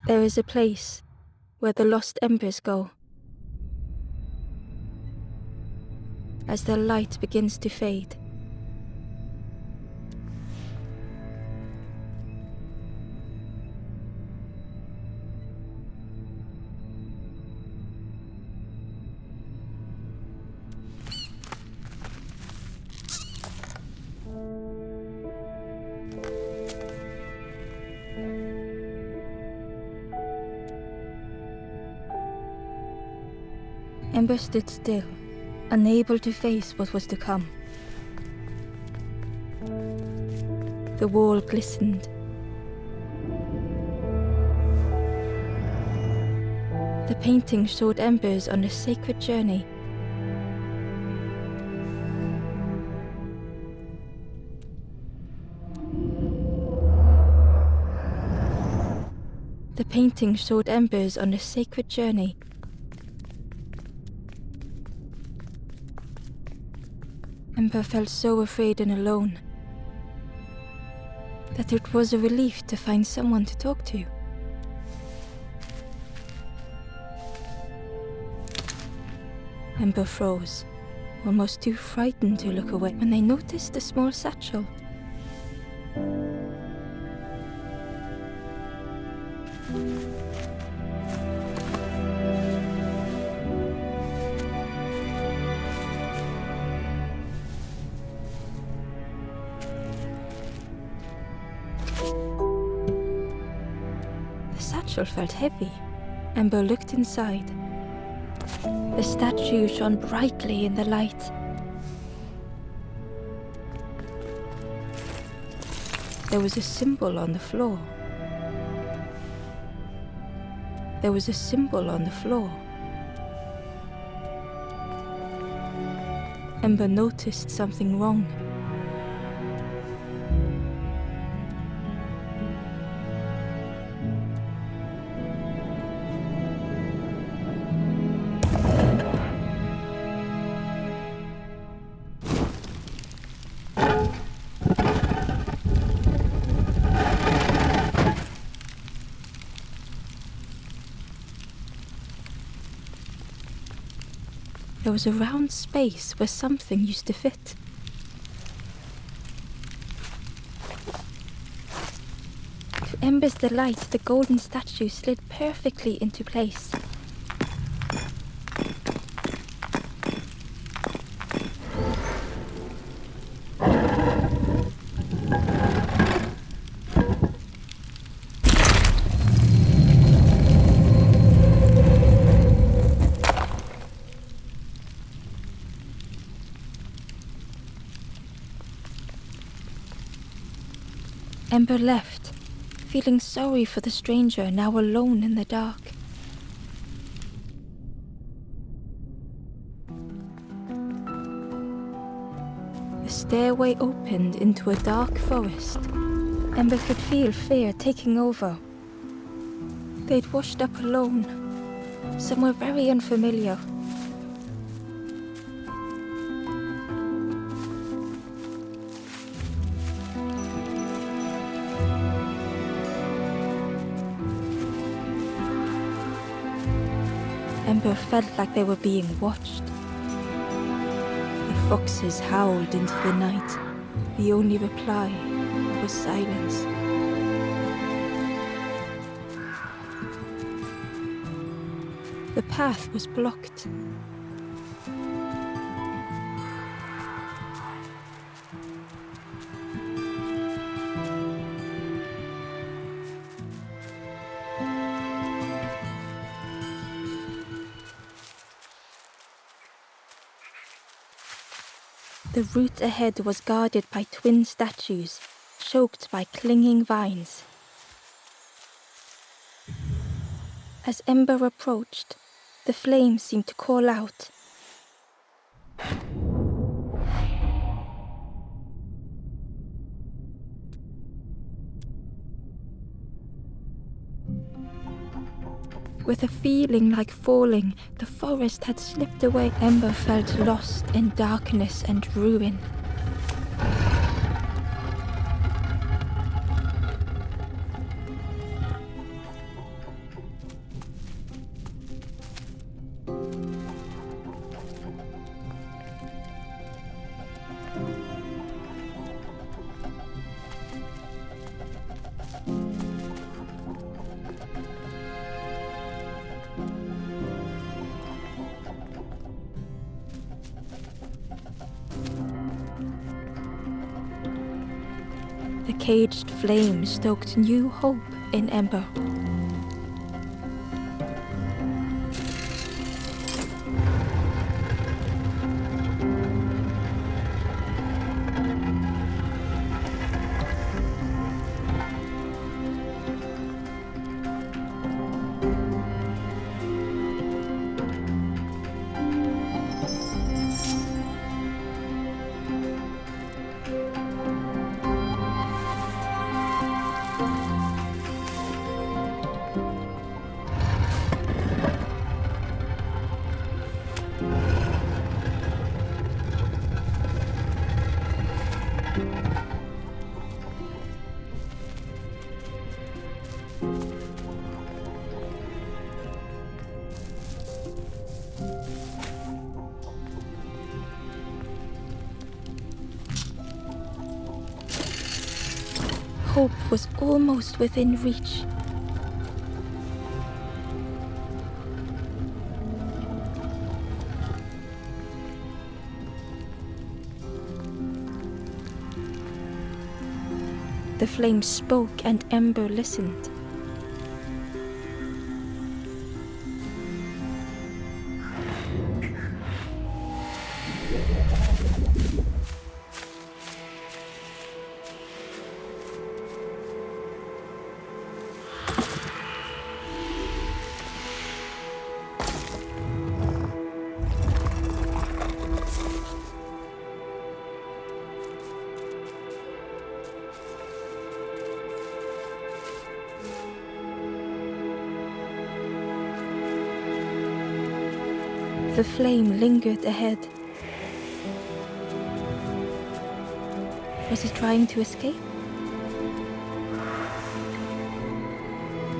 There is a place where the lost embers go. As their light begins to fade, Ember stood still, unable to face what was to come. The wall glistened. The painting showed embers on a sacred journey. The painting showed embers on a sacred journey. Ember felt so afraid and alone that it was a relief to find someone to talk to. Ember froze, almost too frightened to look away, when they noticed a small satchel. The satchel felt heavy. Ember looked inside. The statue shone brightly in the light. There was a symbol on the floor. There was a symbol on the floor. Ember noticed something wrong. There was a round space where something used to fit. To Ember's delight, the golden statue slid perfectly into place. Ember left, feeling sorry for the stranger now alone in the dark. The stairway opened into a dark forest. Ember could feel fear taking over. They'd washed up alone, somewhere very unfamiliar. Ember felt like they were being watched. The foxes howled into the night. The only reply was silence. The path was blocked. The route ahead was guarded by twin statues, choked by clinging vines. As Ember approached, the flames seemed to call out. With a feeling like falling, the forest had slipped away. Ember felt lost in darkness and ruin. The caged flame stoked new hope in Ember. Hope was almost within reach. The flame spoke and Ember listened. The flame lingered ahead. Was it trying to escape?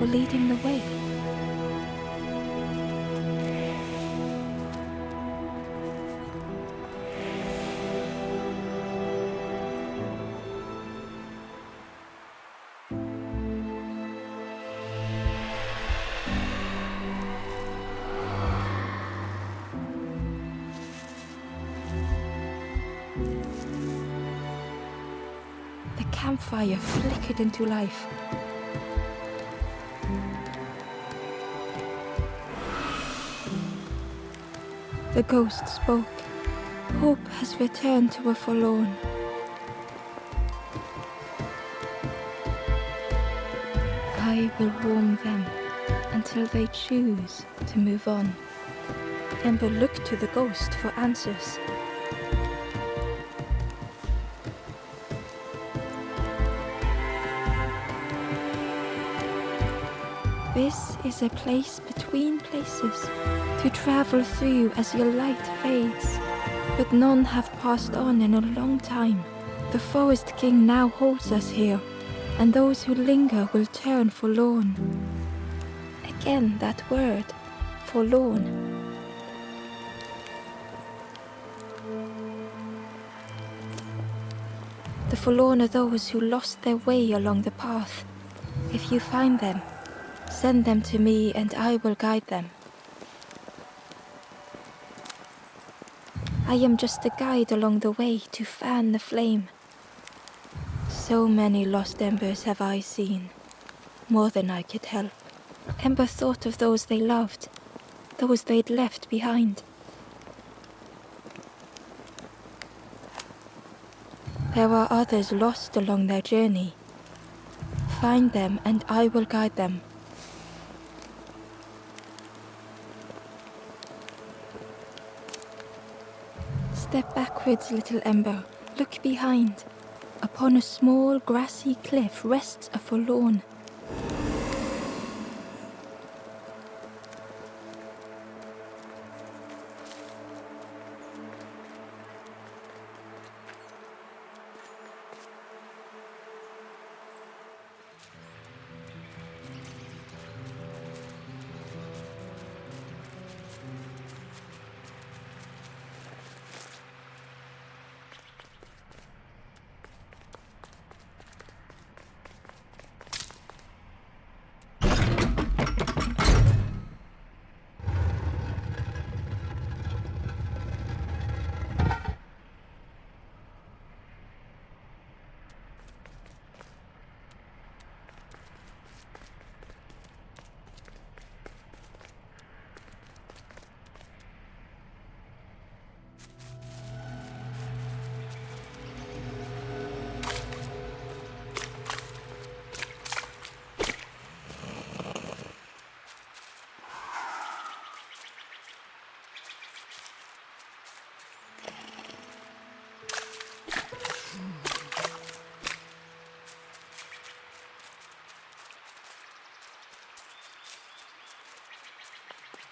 Or leading the way? The campfire flickered into life. The ghost spoke. Hope has returned to a forlorn. I will warm them until they choose to move on. Ember looked to the ghost for answers. This is a place between places to travel through as your light fades. But none have passed on in a long time. The Forest King now holds us here, and those who linger will turn forlorn. Again that word, forlorn. The forlorn are those who lost their way along the path. If you find them, send them to me and I will guide them. I am just a guide along the way to fan the flame. So many lost embers have I seen, more than I could help. Ember thought of those they loved, those they'd left behind. There are others lost along their journey. Find them and I will guide them. Step backwards, little Ember. Look behind. Upon a small grassy cliff rests a forlorn.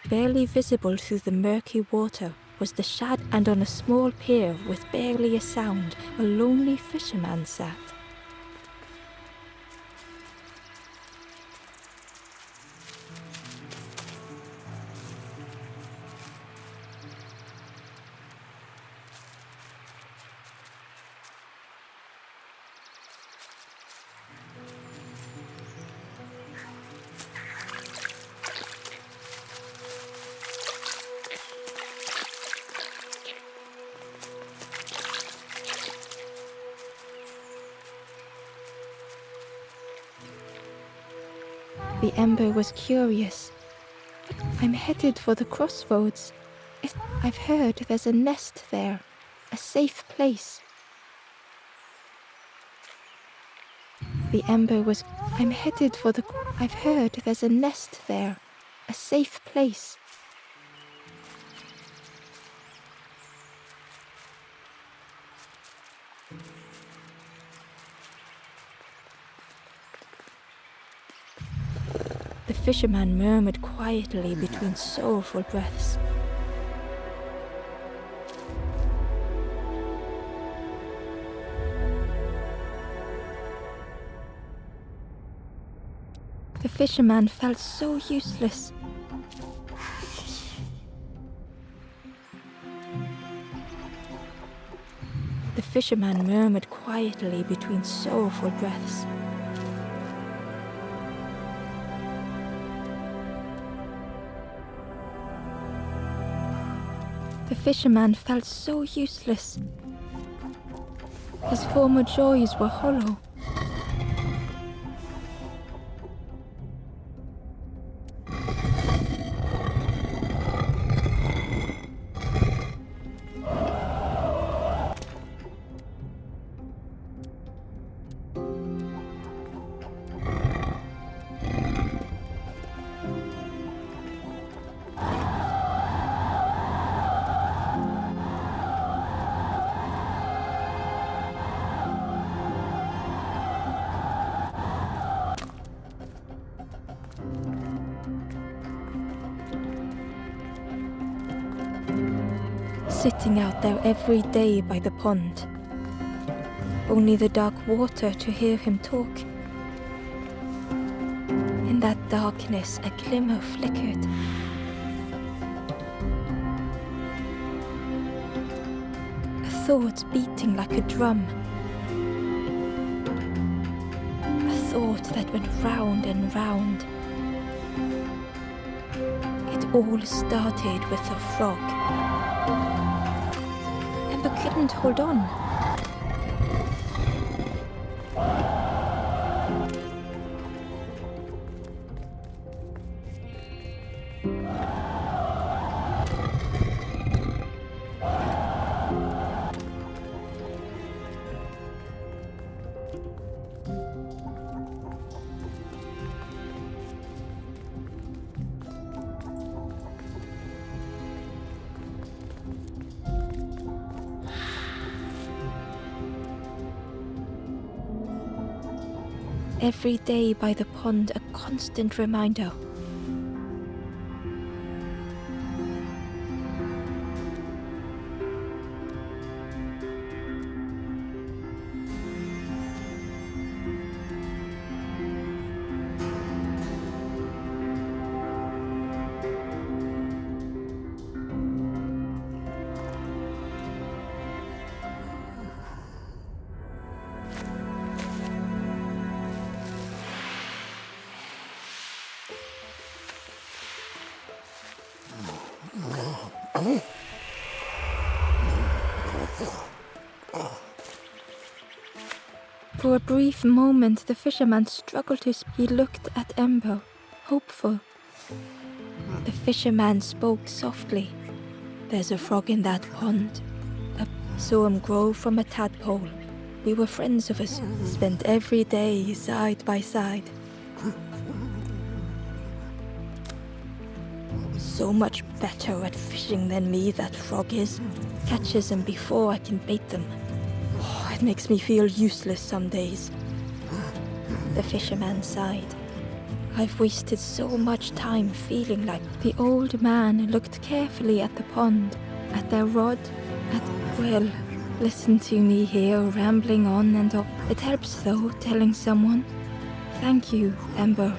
Barely visible through the murky water was the shadow, and on a small pier with barely a sound, a lonely fisherman sat. The ember was curious. I'm headed for the crossroads. I've heard there's a nest there, a safe place. The ember was, I'm headed for the, I've heard there's a nest there, a safe place. The fisherman murmured quietly between sorrowful breaths. The fisherman felt so useless. The fisherman murmured quietly between sorrowful breaths. The fisherman felt so useless. His former joys were hollow. Sitting out there every day by the pond. Only the dark water to hear him talk. In that darkness, a glimmer flickered. A thought beating like a drum. A thought that went round and round. It all started with a frog. Ember couldn't hold on. Every day by the pond, a constant reminder. For a brief moment, the fisherman struggled to speak. He looked at Ember, hopeful. The fisherman spoke softly. There's a frog in that pond. I saw him grow from a tadpole. We were friends of us, spent every day side by side. So much better at fishing than me, that frog is. Catches them before I can bait them. Oh, it makes me feel useless some days. The fisherman sighed. I've wasted so much time feeling like the old man looked carefully at the pond, at their rod, well, listen to me here rambling on and on. It helps though, telling someone. Thank you, Ember.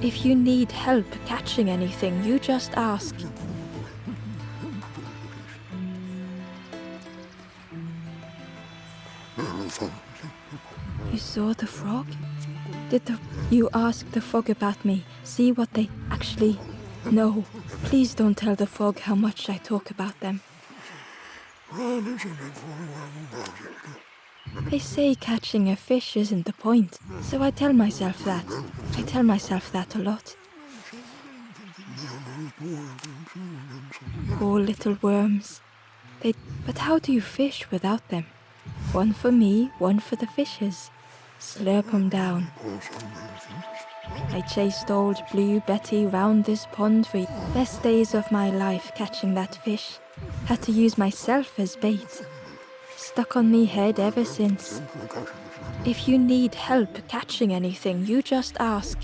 If you need help catching anything, you just ask. You saw the frog? You ask the frog about me, see what they actually... No, please don't tell the frog how much I talk about them. They say catching a fish isn't the point, so I tell myself that. I tell myself that a lot. Poor little worms. But how do you fish without them? One for me, one for the fishes. Slurp 'em down. I chased old Blue Betty round this pond for best days of my life catching that fish. Had to use myself as bait. Stuck on me head ever since. If you need help catching anything, you just ask.